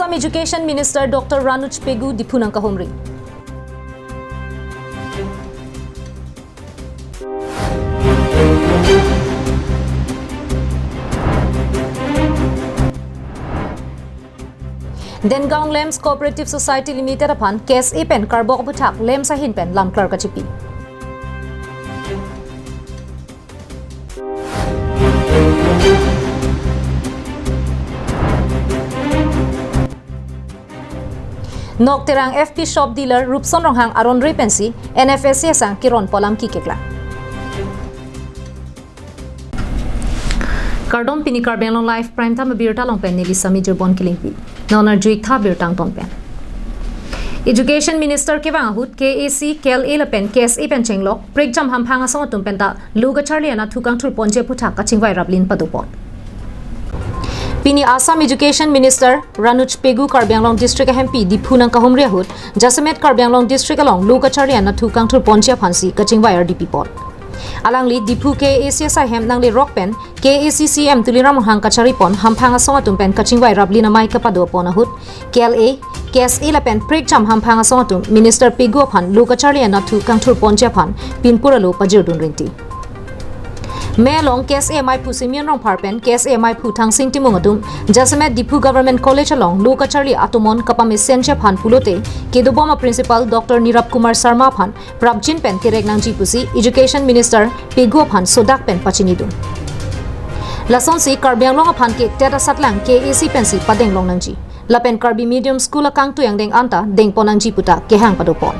Assam Education Minister Dr. Ranuj Pegu Dipunang Kahomri. Dengaung Lems Cooperative Society Limited upon case ipen karbok butak lem sahin pen lam klar kachipi. Nok terang FP shop dealer Rupson Ronghang Aron Repensi NFSC sang kiron polam kikekla. Kardon pini karbelong life prime time birta long pen nili sami jerbon kilingpi. Nonar juik tha birtang ton pen. Education Minister kewang ahut KAC KAL pen case ipen chenglok break jam ham phanga song tum penta luga charlie na thukang thur ponje puthak kachingwai rablin padupon. Pini Assam Education Minister Ranuj Pegu Karbianglong District MP Dipunang Kahomri ahut Jasamet Karbianglong District along luga charlie na thukang thur ponje phansi kachingwai RDP pot. Alangli Dipu KAC Sahem nangli Rockpen KACCM Tuliram Hang Kacharipon Hampanga Songatum Pen Kachingwai Rablina Mai Kapado Ponahut KLA KSA Lapen Prik Cham Hampanga Songatum Minister Pegu Pan Luka Charlie and Natu Kangtur Ponjapan Pinpuralo Pajurdun Rinti Melong KSA Mai Pusimian Rong Parpen KSA Mai Putang Sing Timungadum Jasamet Dipu Government College along Luka Charlie Atomon Kapamis Senche Pan Pulote Keduboma Principal Dr. Nirab Kumar Sarma Pan Prabjin Pen Tirek Nangji Pusi Education Minister Pegu Pan Sodak Pen Pachinidum Lasonsi Karbianglong Pan Ke Teta Satlang KAC Pensi Padeng Long Nangji Lapen Karbi Medium School Akang Tuyang Deng Anta Deng Ponangji Puta Kehang Padopon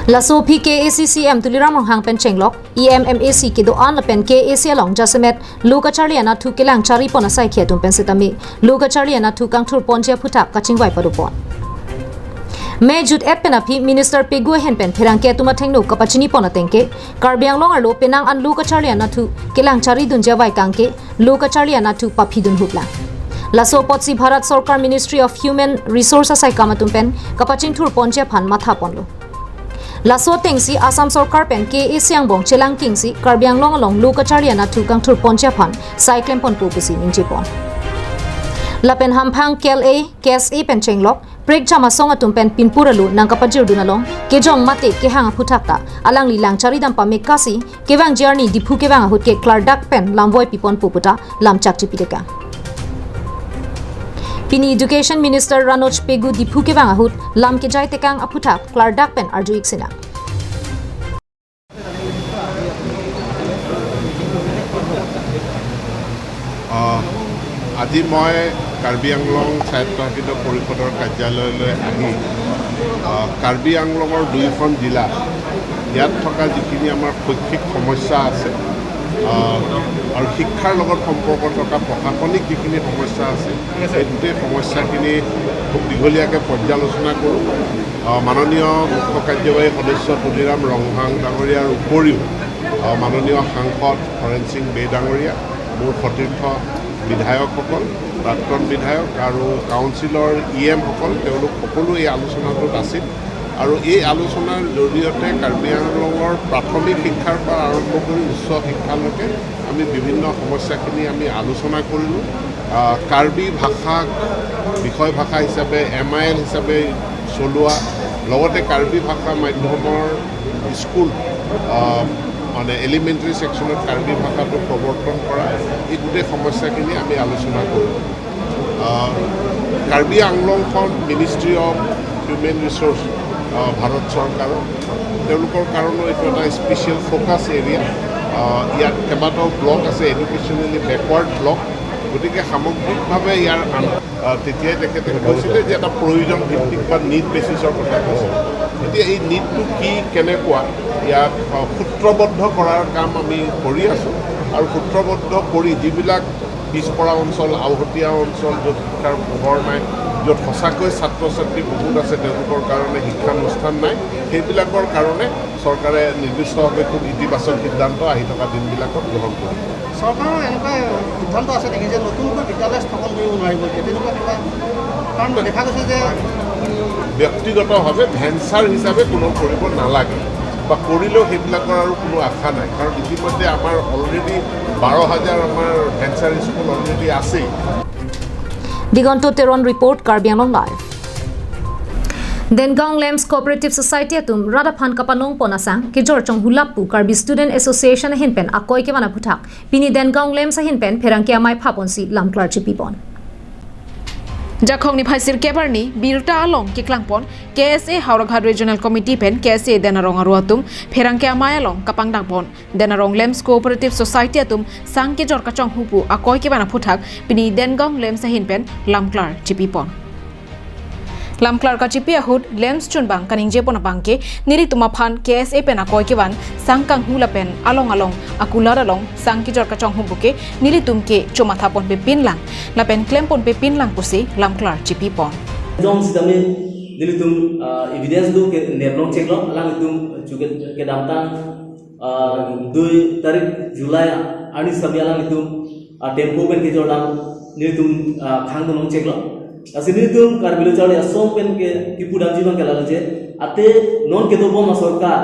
Laso PKACCM Tuliram Hang Pen Chenglok EMMAC Kido An Lapen KAC along Jasamet Luka Charliana Tu Kilang Chari Pona Sai Khetum Pensitami Luka Charliana Tu Kang Thur Ponje Puta Kachingwai Padopon May Jut et penapi Minister Pegu hen pen phirang ke tuma thengno kapachini pona tengke Karbianglong arlo penang an Luka Charliana Tu Kilang Chari Dunja Vai Kangke Luka Charliana Tu Paphidun Hupla Laso Potsi Bharat Sarkar Ministry of Human Resources Sai Kamatum pen kapachin thur ponje phan matha ponlo Laso Tengsi Assam Sarkar pen ke Isiangbong Chelang Kingsi Karbianglong along Luka Charliana Tu Kang Thur ponje phan cyclem pon pupusi ninjipon Lapen Hampang KLA KSA pen chenglok Break jama songa tumpen pinpuralu nang kapajir dunalong kejong mate ke hanga putakta alang lilang charidam pa mekasi kewang journey dipu kewang ahut ke klardak pen lamvoi pipon puputa lamchak chipiteka Pini Education Minister Ranuj Pegu dipu kewang ahut lam ke jai tekang aputak klardak pen arjuik sina আজি মই কাৰ্বি আংলং স্বায়ত্তশাসিত পৰিষদৰ কাৰ্যালয়লৈ আহি কাৰ্বি আংলঙৰ দুইখন জিলা ইয়াত থকা যিখিনি আমাৰ শৈক্ষিক সমস্যা আছে আৰু শিক্ষাৰ লগত সম্পৰ্ক থকা প্ৰশাসনিক যিখিনি সমস্যা আছে এই গোটেই সমস্যাখিনি খুব দীঘলীয়াকৈ পৰ্যালোচনা কৰোঁ মাননীয় মুখ্য কাৰ্যবাহী সদস্য তুলিৰাম ৰংহাং ডাঙৰীয়াৰ উপৰিও মাননীয় সাংসদ হৰেণ সিং বে ডাঙৰীয়া মোৰ সতীৰ্থ বিধায়কসকল প্ৰাক্তন বিধায়ক আৰু কাউন্সিলৰ EM সকল তেওঁলোক সকলো এই আলোচনাটোত আছিল আৰু এই আলোচনাৰ জৰিয়তে কাৰ্বি আংলঙৰ প্ৰাথমিক শিক্ষাৰ পৰা আৰম্ভ কৰি উচ্চ শিক্ষালৈকে আমি বিভিন্ন সমস্যাখিনি আমি আলোচনা কৰিলোঁ কাৰ্বি ভাষাক বিষয় ভাষা হিচাপে MIL হিচাপে চলোৱা লগতে কাৰ্বি ভাষা মাধ্যমৰ স্কুল মানে এলিমেণ্টাৰী ছেকশ্যনত কাৰ্বি ভাষাটো প্ৰৱৰ্তন কৰা এই গোটেই সমস্যাখিনি আমি আলোচনা কৰোঁ কাৰ্বি আংলংখন ministry of human resource Bharat চৰকাৰৰ তেওঁলোকৰ কাৰণেও এইটো এটা স্পেচিয়েল ফ'কাছ এৰিয়া ইয়াত কেইবাটাও ব্লক আছে এডুকেশ্যনেলি বেকৱাৰ্ড ব্লক গতিকে সামগ্ৰিকভাৱে ইয়াৰ তেতিয়াই তেখেতে কৈছিলে যে এটা প্ৰয়োজন ভিত্তিক বা নিড বেচিছৰ কথা কৈছে এতিয়া এই নিডটো কি কেনেকুৱা ইয়াক সূত্ৰবদ্ধ কৰাৰ কাম আমি কৰি আছোঁ আৰু সূত্ৰবদ্ধ কৰি যিবিলাক পিছপৰা অঞ্চল আওহতীয়া অঞ্চল য'ত শিক্ষাৰ পোহৰ নাই য'ত সঁচাকৈ ছাত্ৰ ছাত্ৰী বহুত আছে তেওঁলোকৰ কাৰণে শিক্ষানুষ্ঠান নাই সেইবিলাকৰ কাৰণে চৰকাৰে নিৰ্দিষ্টভাৱে খুব ইতিবাচক সিদ্ধান্ত আহি থকা দিনবিলাকত গ্ৰহণ কৰিব চৰকাৰৰ এনেকুৱা সিদ্ধান্ত আছে নেকি যে নতুনকৈ বিদ্যালয় স্থাপন কৰিব নোৱাৰিব তেনেকুৱা কিবা কাৰণ দেখা গৈছে যে ব্যক্তিগতভাৱে ভেঞ্চাৰ হিচাপে কোনো কৰিব নালাগে বা কৰিলেও সেইবিলাকৰ আৰু কোনো আশা নাই কাৰণ ইতিমধ্যে আমাৰ অলৰেডি 12,000 আমাৰ ভেঞ্চাৰ স্কুল অলৰেডি আছেই Digonto Teron Report Karbi Anglong Live. Dengang Lems Cooperative Society atum Radaphan Kapanong Ponasang ki Jorchong Hulapu Karbi Student Association hinpen akoy ke mana putak pini Dengang Lems hinpen perang ke amai phapon si lamklar chipipon. Jakhong ni phaisir kebarni birta along ki klangpon KSA Hauraghat Regional Committee pen KSA denarong aruatum perang ke amai along kapang dangpon denarong Lems Cooperative Society atum sang ke jorka chong hupu akoy ke mana putak pini Dengang Lems hinpen lamklar chipipon. Lamklar ka chipi ahud Lems chunbang kaning jepon bangke niri tumaphan KSA pen akoy kiwan sangkang hula pen along akular along sangki jor ka chong humbuke nili tumke choma thapon pe pinlang la pen klempon pe pinlang pusi lamklar chipi pon jong sidame nili tum evidence do ke nerlong cheklong alang tum juga ke damtang 2 tarik Julai ani sabi alang tum tempo pen ke jordam nili tum khang tum cheklong asini tum karbilo chale asom pen ke kipudam jiban ke lalaje ate non ke dobo ma sarkar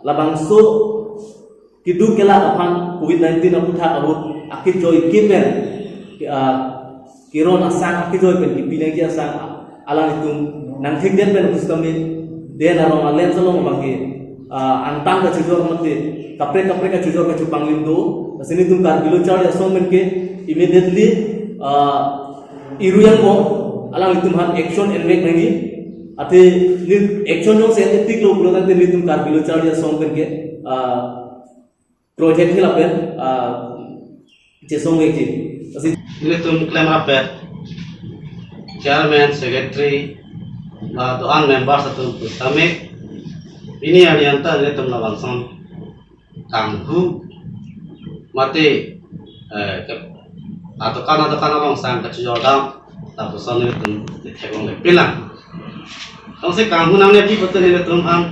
labangso kidu kela aphan covid-19 aputha ahut akit joy kipen kiron asang akit joy pen kipine ki asang alang tum nang thik den pen ustami den arong alen salong bangke antang ka chujor mate kapre ka chujor ka chupanglim do asini tum karbilo chale asom pen ke immediately iruyang mo alang litum han action and make nangi ate ni action no se etik lo pulo tante litum karbilo charge song करके project hila pen je song ek ji asi litum claim ape chairman secretary do an members atum tame ini adianta litum la bangsam kanghu mate atau kana long sang ka jodam tapos ano itong tithegong lepilang kung si kanghu namanya di betul ini itong ang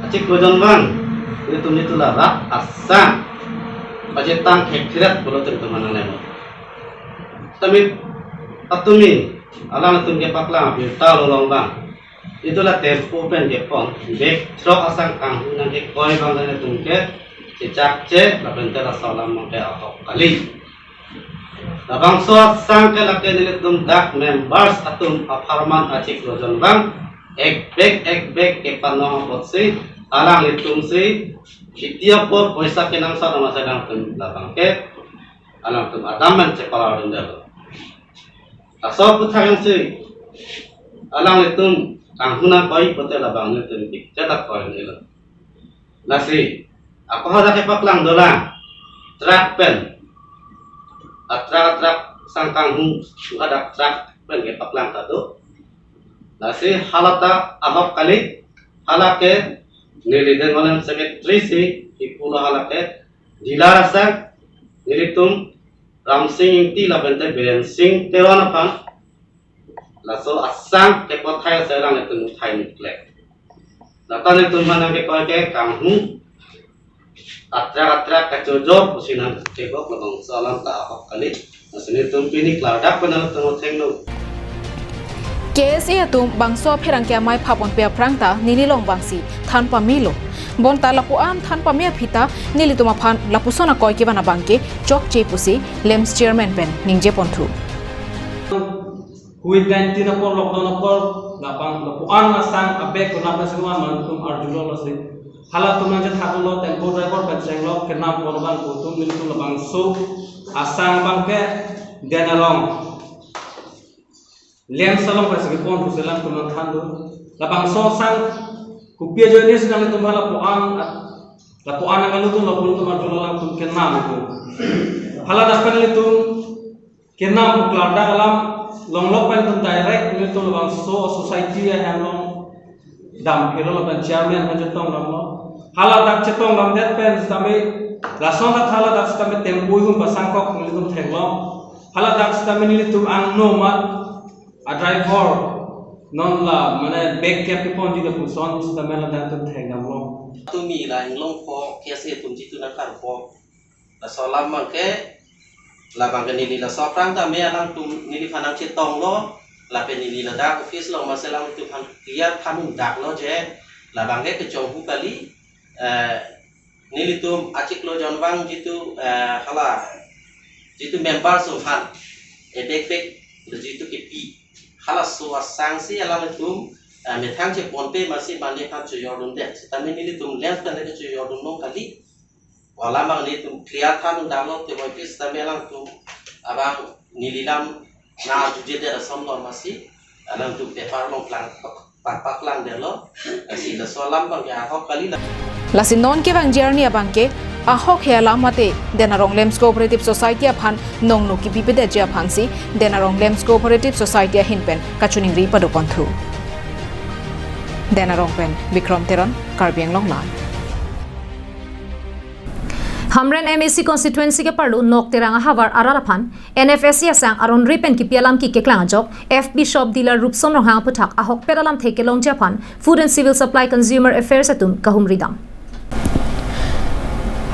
acik kojon bang itong itu lah rak asa bajetang hektirat boleh terus mana lemo tapi atumi alang itong jepaklang birta lolong bang itulah tempo pen jepon bek trok asang kanghu nang koi bang dan itong ke cecak cek lapentela salam mangke atok kali Labang so sang ke laki nilitum dak members atum aparman acik lojon bang ek bek ke panong potsi alang litum si setiap por poisa kenang sa nama sedang tum labang ke alang tum adaman cepala rendel asal puthang si alang litum kanghuna koi pote labang litum dik cetak koi nilo nasi apa hada ke paklang dolang track pen atrak sangkang ada atrak pen ke paklang tado nasi halata abab kali halake niliden malam secretary si ipulo halake dilarasa nilitum ramsing inti la bente beren sing tewana pan laso asang ke kothai serang itu muthai niklek latan itu mana ke koke kanghu atrak kacojor pusinan kebok labang salam ta apa kali asini tumpini kladak penal tengok tengno KSA atum bangso perang ke amai phapon pe prangta nililong bangsi tanpa milo bonta lapuan tanpa mea phita nilituma phan lapusona koi ke bana bangke chok che pusi Lems chairman pen ningje ponthu COVID-19 apor lockdown apor lapang lapuan masang abek kunapa semua mantum arjulo lasi halat tuman je thakulo tempo driver petrenglo kenam korban kutum militu labang su asang bangke denalong lem salong pasigi pon kuselam tuman thandu labang so sang kupia joinis nang tumala lapuan ang tu lapun tuman tulang tum kenam itu halat akan itu kenam klada alam longlok pen tum direct militu labang so society yang long dam hero laban chairman majotong lamlo hala dak chetong lam det pen stame rason dak hala dak stame tempo hum pasangkok nilitum thenglong hala dak stame nilitum ang no mat a driver non la mane back cap pon ji da puson stame la dak tum thengamlo tumi la inglong po kiasi tum jitu na kar po la salam ke la bang nili la soprang ta me alang tum nili phanang chetong lo la pen nili la dak office lo maselang tu phan tiar phanung dak lo je la bang ke chong hu kali nilitum acik lo jonwang jitu hala jitu member sufan bek leji tu kepi halas so sang si alam tum me thang che pon pe masih bani kan chu yor dun de tapi ni tum lens kan le chu yor dun no kali wala mang ni tum clear than dang no te boy pis tapi alam tum abang nililam na juje de som no masih alam tum paper long plan pak lang de lo asi la so lam bang ya ho kali Lasin non ke bang journey abangke ahok hela mate denarong lems cooperative society aphan nong no ki bipede je aphan si denarong lems cooperative society hinpen kachuning ri padoponthu denarong pen Bikram Teran Karbiang Long Lai Hamren MAC constituency ke parlu nok teranga havar araraphan NFSC asang aron ripen ki pialam ki keklang jok FB shop dealer rupson rohang puthak ahok peralam theke long japan food and civil supply consumer affairs atum kahumridam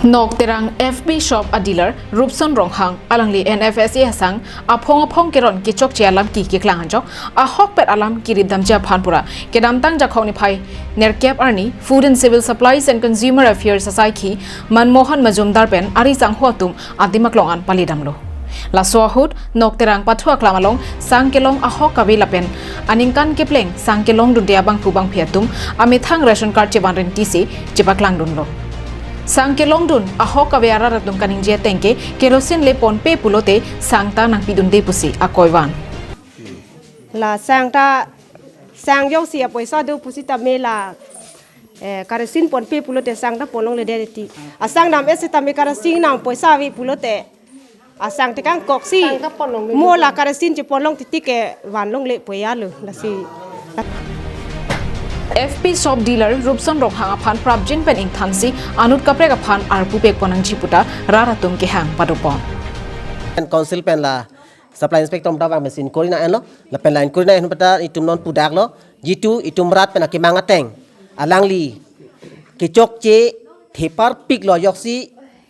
Nok terang FB shop a dealer Rupson Ronghang alangli NFSA hasang apong keron kichok chialam ki keklang jok a hok pet alam kiribdam ja phanpura kedam tang jakhong ni phai nerkep arni food and civil supplies and consumer affairs society manmohan majumdar pen ari jang huatum adimak longan palidamlo la sohut nok terang pathua klamalong sangkelong ahok kavilapen aningkan kepleng sangkelong dundia bang pubang phiatum amithang ration card cheban ren tc chepaklang dunlo Sangkelong dun ahok kavyara ratum kaning je tengke kerosin le pon pe pulote sangta nang pidun de pusi akoiwan la sang yo sia poisa do pusi ta mela karesin pon pe pulote sangta ponong le de ti asang nam ese ta me karesin nam poisa vi pulote asang te kang koksi mo la karesin je ponong ti ke wan long le poya lo la si FP shop dealer Rupson Rokhang aphan prabjin pen ing thansi anut kapre aphan arpu pek ponang chiputa raratum ke hang padopon council pen la supply inspector mta wang mesin korina en lo la pen line korina en pata itum non pudak lo jitu itum rat pen akimanga teng alang li ke chok che thepar pik lo yoksi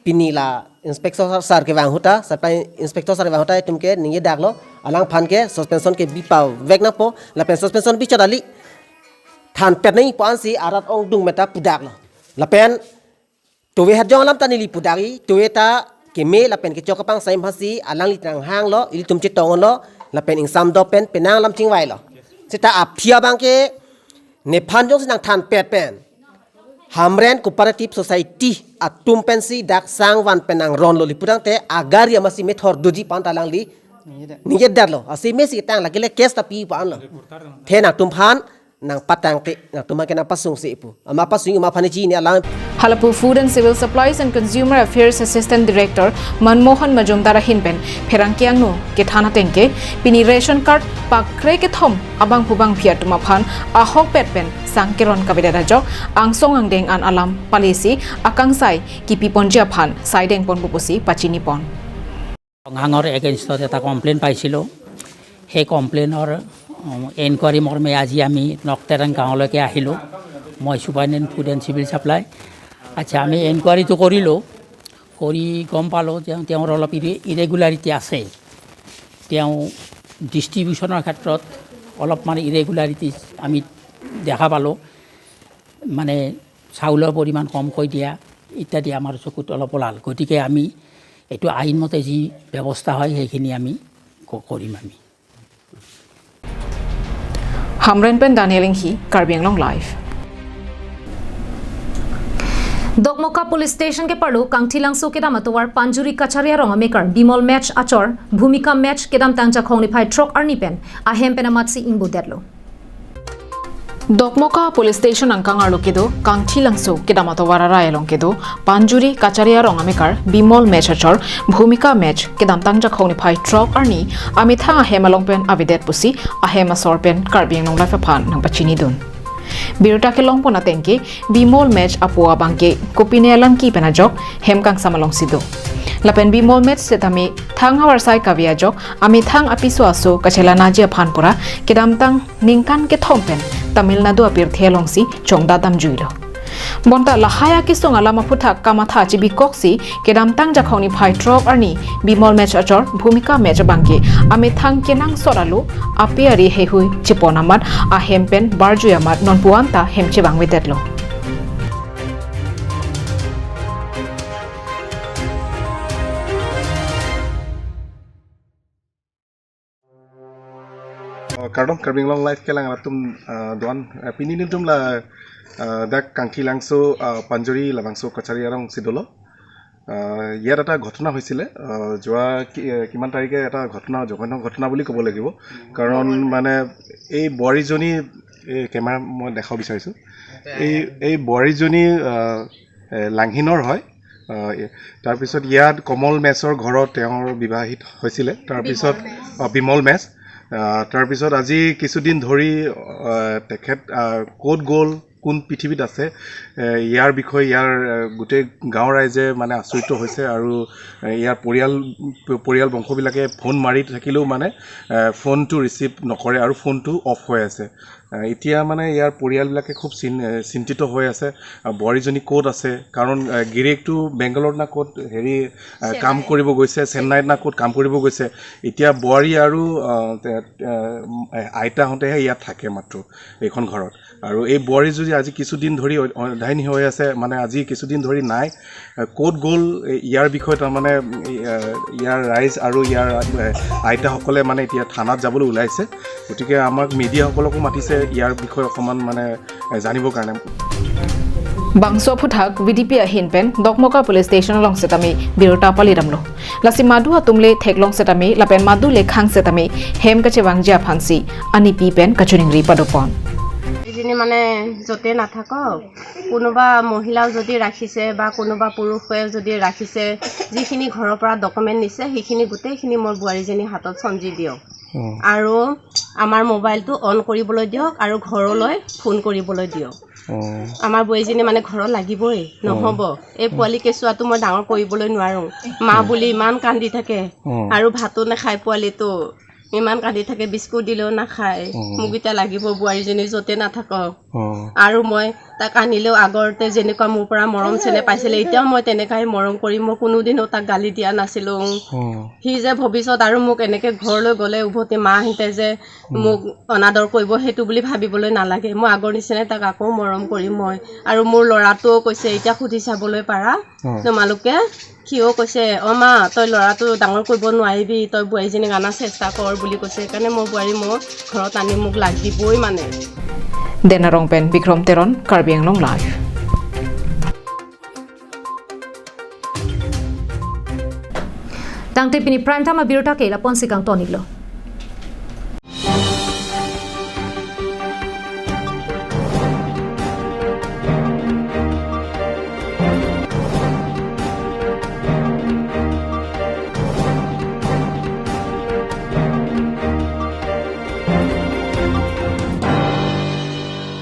pinila inspector sar ke wang huta supply inspector sar wang huta itum ke ninge dak lo alang phan ke suspension ke bipau vek na po la pen suspension bi chodali than pet nei pan si arat ong dung meta pudak lo la pen to we hat jong lam tanili pudari to we ta ke me la pen ke chokapang sai phasi alang li tang hang lo ili tum chit tong lo la pen ing sam do pen penang lam ching wai lo sita ap phia bang ke ne phan jong sinang than pet pen hamren cooperative society atum pen si dak sang wan penang ron lo li pudang te agari amasi me thor doji pan talang li ninge dar lo asi me si tang la ke le case ta pi pan lo the na tum phan nang patang te nang tumake nang pasung si ipu ama pasung ma phani ji ni alang Halapu Food and Civil Supplies and Consumer Affairs Assistant Director Manmohan Majumdar hinpen pherangkiang no ke thana tengke pini ration card pakre ke thom abang pubang phiatuma phan ahok petpen sangkeron kabeda jok angsong angdeng an alam palisi akangsai kipi ponjia phan saideng pon pupusi pachini pon Angor against এটা complain পাইছিলো সেই কমপ্লেইনৰ এনকোয়াৰি মৰ্মে আজি আমি নকটেৰাং গাঁৱলৈকে আহিলোঁ মই superintendent food and civil supply আচ্ছা আমি এনকোয়াৰিটো কৰিলোঁ কৰি গম পালোঁ যে তেওঁৰ অলপ ইৰেগুলাৰিটি আছে তেওঁ ডিষ্ট্ৰিবিউশ্যনৰ ক্ষেত্ৰত অলপমান ইৰেগুলাৰিটি আমি দেখা পালোঁ মানে চাউলৰ পৰিমাণ কমকৈ দিয়া ইত্যাদি আমাৰ চকুত অলপ ওলাল গতিকে আমি এইটো আইনমতে যি ব্যৱস্থা হয় সেইখিনি আমি কৰিম আমি Hamren pen Danieling hi Karbiang Long Live Dokmoka Police Station ke parlu kangthilang so kedam atwar panjuri kacharia ronga maker bimol match achor bhumika match kedam tangja khongni phai truck arni pen ahem pen amatsi ingbo dedlo Dokmoka Police Station angkang arlokedo kangthilang so kedam atwar ara elongkedo panjuri kacharia ronga maker bimol match achor bhumika match kedam tangja khongni phai truck arni amitha ahem along pen abidet pusi ahem asor pen Karbiang Long Live phan nang pachini dun Birta ke long pona tengke bimol match apua bangke kopine alang ki pena jok hemkang samalong sido lapen bimol match setami thang hawar sai kavia jok ami thang apiso aso kachela najia phanpura kedam tang ningkan ke thompen Tamil Nadu apir thelong si chongda dam juilo bonta lahaya ki song alama phutha kamatha chibi koksi kedam tang jakhoni phai drop arni bimol match achor bhumika match bangke ami thang kenang soralu apiari hehui chiponamat ahempen barjuyamat nonpuanta hemche bangwe detlo Kardong karbing long life kelang atum doan pininin tum la dak kangki langso panjori labangso kachari arong sidolo ইয়াত এটা ঘটনা হৈছিলে যোৱা কিমান তাৰিখে এটা জঘন্য ঘটনা বুলি ক'ব লাগিব কাৰণ মানে এই বোৱাৰীজনী কেমেৰা মই দেখাব বিচাৰিছোঁ এই বোৱাৰীজনী লাংহিনৰ হয় তাৰপিছত ইয়াত কমল মেছৰ ঘৰত তেওঁৰ বিবাহিত হৈছিলে তাৰপিছত বিমল মেছ তাৰপিছত আজি কিছুদিন ধৰি তেখেত ক'ত গ'ল কোন পৃথিৱীত আছে ইয়াৰ বিষয়ে ইয়াৰ গোটেই গাঁৱৰ ৰাইজে মানে আচৰিত হৈছে আৰু ইয়াৰ পৰিয়াল বংশবিলাকে ফোন মাৰি থাকিলেও মানে ফোনটো ৰিচিভ নকৰে আৰু ফোনটো অফ হৈ আছে এতিয়া মানে ইয়াৰ পৰিয়ালবিলাকে খুব চিন্তিত হৈ আছে বোৱাৰীজনী ক'ত আছে কাৰণ গিৰিয়েকটো বেংগলৰ না ক'ত হেৰি কাম কৰিব গৈছে চেন্নাইত না ক'ত কাম কৰিব গৈছে এতিয়া বোৱাৰী আৰু আইতাহঁতেহে ইয়াত থাকে মাত্ৰ এইখন ঘৰত আৰু এই বোৱাৰী যদি আজি কিছুদিন ধৰি অধাইনী হৈ আছে মানে আজি কিছুদিন ধৰি নাই ক'ত গ'ল ইয়াৰ বিষয়ে তাৰমানে ইয়াৰ ৰাইজ আৰু ইয়াৰ আইতাসকলে মানে এতিয়া থানাত যাবলৈ ওলাইছে গতিকে আমাক মিডিয়াসকলকো মাতিছে ইয়াৰ বিষয়ে অকণমান মানে জানিবৰ কাৰণে Bangso Puthak VDP Hinpen Dokmoka Police Station long setami Birota Paliramlo Lasi Madu Atumle Thek long setami Lapen Madu Le Khang setami Hem Kachewangja Phansi Ani Pipen Kachuningri Padopon যিনি মানে যতে নাথাকক কোনোবা মহিলাও যদি ৰাখিছে বা কোনোবা পুৰুষে যদি ৰাখিছে যিখিনি ঘৰৰ পৰা ডকুমেন্ট নিছে সেইখিনি গোটেইখিনি মোৰ বোৱাৰীজনী হাতত সঞ্জি দিয়ক আৰু আমাৰ মোবাইলটো অন কৰিবলৈ দিয়ক আৰু ঘৰলৈ ফোন কৰিবলৈ দিয়ক আমাৰ বোৱাৰীজনী মানে ঘৰত লাগিবই নহব এই পোৱালি কেঁচুৱাটো মই ডাঙৰ কৰিবলৈ নোৱাৰো মা বুলি ইমান কান্দি থাকে আৰু ভাতো নাখায় পোৱালিটো ইমান কান্দি থাকে বিস্কুট দিলেও নাখায় মোক এতিয়া লাগিব বোৱাৰীজনী যতে নাথাকক আৰু মই তাক আনিলেও আগতে যেনেকুৱা মোৰ পৰা মৰম চেনে পাইছিলে এতিয়াও মই তেনেকাই মৰম কৰি মই কোনোদিনো তাক গালি দিয়া নাছিলো সি যে ভৱিষ্যত আৰু মোক এনেকে ঘৰলৈ গ'লে উভতি মাহঁতে যে মোক অনাদৰ কৰিব সেইটো বুলি ভাবিবলৈ নালাগে মই আগৰ নিচিনা তাক আকৌ মৰম কৰিম মই আৰু মোৰ ল'ৰাটোও কৈছে এতিয়া সুধি চাবলৈ পাৰা তোমালোকে কিয় কৈছে মা তই ল'ৰাটো ডাঙৰ কৰিব নোৱাৰিবি তই বোৱাৰীজনীক আনা চেষ্টা কৰ বুলি কৈছে সেইকাৰণে মোৰ বোৱাৰী মোৰ ঘৰত আনি মোক লাগিবই মানে Denarong Pen Bikrom Teron Karbi Anglong Live Tangte pini prime time birota ke la ponsi kang toniglo